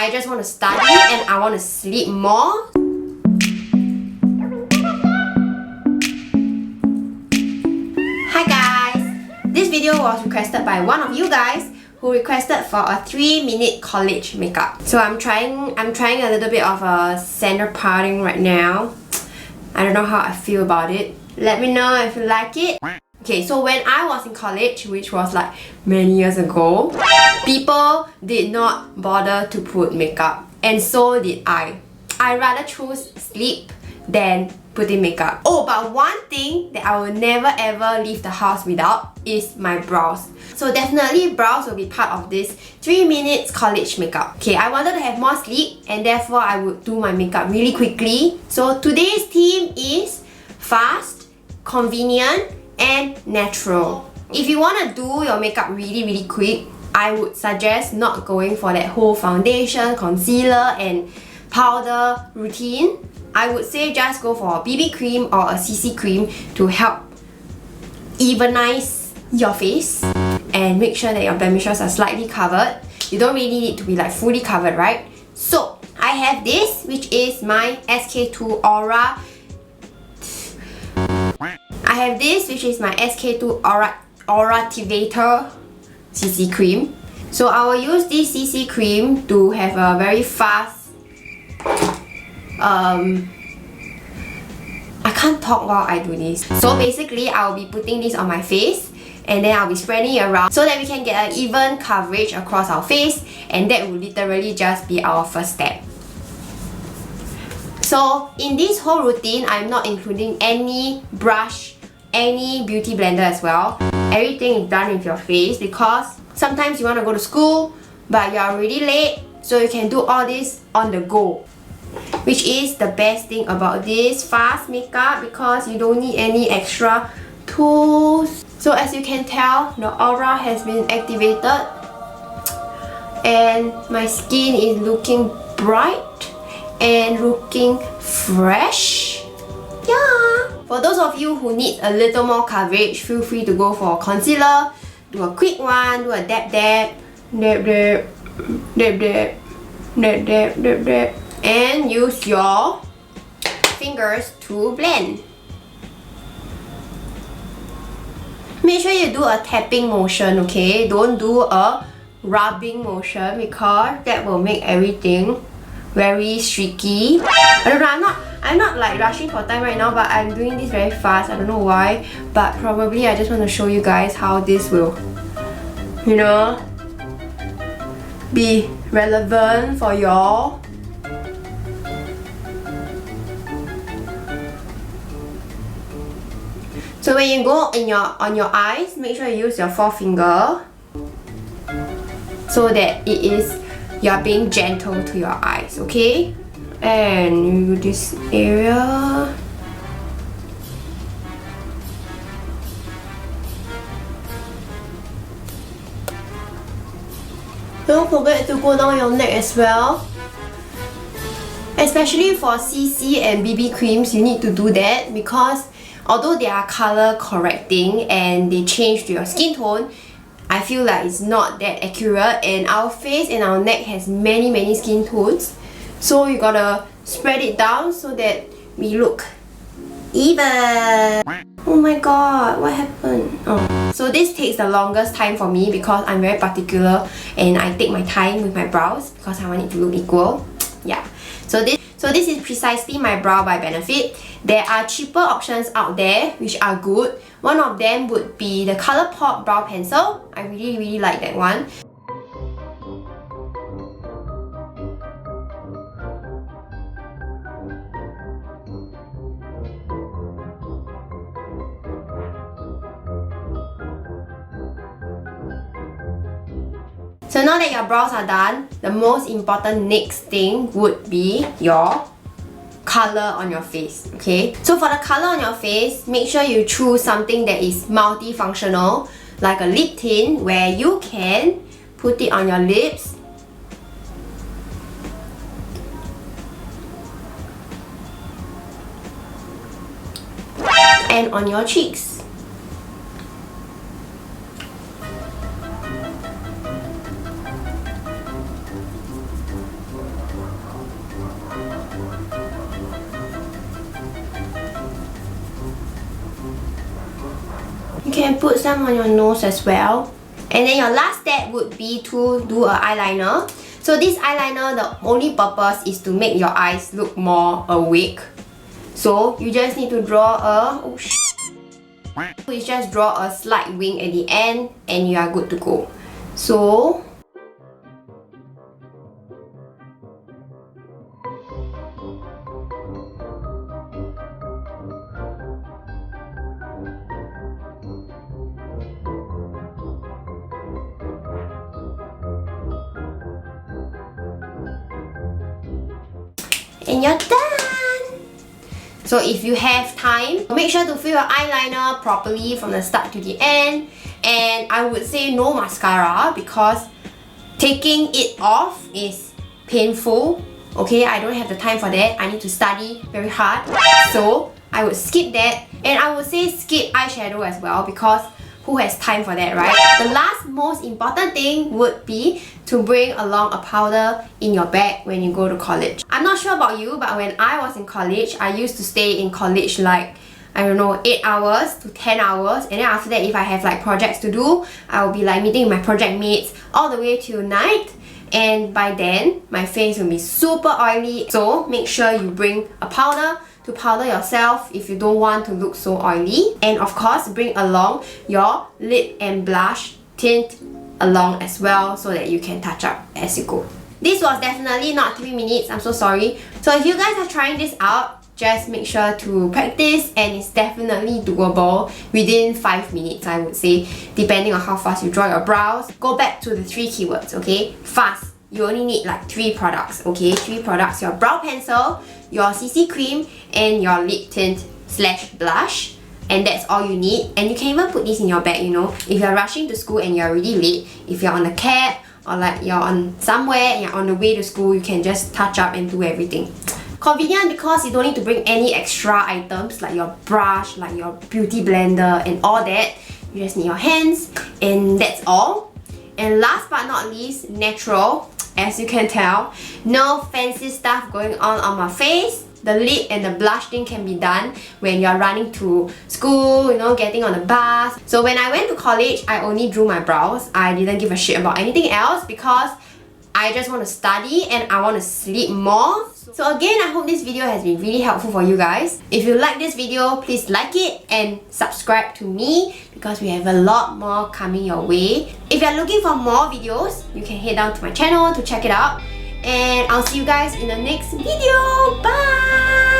I just want to study and I want to sleep more. Hi guys! This video was requested by one of you guys who requested for a 3-minute college makeup. So I'm trying a little bit of a center parting right now. I don't know how I feel about it. Let me know if you like it. Okay, so when I was in college, which was like many years ago, people did not bother to put makeup, and so did I. I rather choose sleep than putting makeup. Oh, but one thing that I will never ever leave the house without is my brows. So definitely brows will be part of this 3 minutes college makeup. Okay, I wanted to have more sleep and therefore I would do my makeup really quickly. So today's theme is fast, convenient, and natural. If you want to do your makeup really quick, I would suggest not going for that whole foundation, concealer, and powder routine. I would say just go for a BB cream or a CC cream to help evenize your face and make sure that your blemishes are slightly covered. You don't really need to be like fully covered, right? So I have this, which is my SK2 Auractivator CC cream. So I will use this CC cream to have a very fast I can't talk while I do this. So basically I'll be putting this on my face and then I'll be spreading it around so that we can get an even coverage across our face, and that will literally just be our first step. So in this whole routine, I'm not including any brush, any beauty blender as well. Everything is done with your face because sometimes you want to go to school but you're already late, so you can do all this on the go, which is the best thing about this fast makeup because you don't need any extra tools. So as you can tell, the aura has been activated and my skin is looking bright and looking fresh. Yeah! For those of you who need a little more coverage, feel free to go for concealer. Do a quick one, do a dab, and use your fingers to blend. Make sure you do a tapping motion, okay? Don't do a rubbing motion because that will make everything very streaky. I don't know, I'm not like rushing for time right now, but I'm doing this very fast. I don't know why, but probably I just want to show you guys how this will, you know, be relevant for y'all. So when you go on your eyes, make sure you use your forefinger so that you're being gentle to your eyes, okay? And this area. Don't forget to go down your neck as well. Especially for CC and BB creams, you need to do that because although they are color correcting and they change to your skin tone, I feel like it's not that accurate, and our face and our neck has many skin tones. So you gotta spread it down so that we look even. Oh my god, what happened? Oh. So this takes the longest time for me because I'm very particular and I take my time with my brows because I want it to look equal. Yeah. So this is precisely my Brow by Benefit. There are cheaper options out there which are good. One of them would be the Colourpop Brow Pencil. I really like that one. So now that your brows are done, the most important next thing would be your color on your face, okay? So for the color on your face, make sure you choose something that is multifunctional, like a lip tint where you can put it on your lips and on your cheeks. You can put some on your nose as well. And then your last step would be to do an eyeliner. So this eyeliner, the only purpose is to make your eyes look more awake. So you just need to draw a... you just draw a slight wing at the end and you are good to go. So... and you're done! So if you have time, make sure to fill your eyeliner properly from the start to the end. And I would say no mascara because taking it off is painful. Okay, I don't have the time for that. I need to study very hard. So I would skip that. And I would say skip eyeshadow as well because who has time for that, right? The last most important thing would be to bring along a powder in your bag when you go to college. I'm not sure about you, but when I was in college, I used to stay in college like, I don't know, 8 hours to 10 hours. And then after that, if I have like projects to do, I will be like meeting with my project mates all the way till night. And by then, my face will be super oily. So make sure you bring a powder to powder yourself if you don't want to look so oily. And of course, bring along your lip and blush tint along as well so that you can touch up as you go. This was definitely not 3 minutes, I'm so sorry. So if you guys are trying this out, just make sure to practice and it's definitely doable within 5 minutes, I would say, depending on how fast you draw your brows. Go back to the 3 keywords, okay? Fast. You only need like 3 products, okay? 3 products, your brow pencil, your CC cream, and your lip tint / blush. And that's all you need. And you can even put this in your bag, you know. If you're rushing to school and you're already late, if you're on a cab or like you're on somewhere and you're on the way to school, you can just touch up and do everything. Convenient because you don't need to bring any extra items like your brush, like your beauty blender and all that. You just need your hands and that's all. And last but not least, natural. As you can tell, no fancy stuff going on my face. The lip and the blush thing can be done when you're running to school, you know, getting on the bus. So when I went to college, I only drew my brows. I didn't give a shit about anything else because I just want to study and I want to sleep more. So again, I hope this video has been really helpful for you guys. If you like this video, please like it and subscribe to me because we have a lot more coming your way. If you're looking for more videos, you can head down to my channel to check it out. And I'll see you guys in the next video. Bye!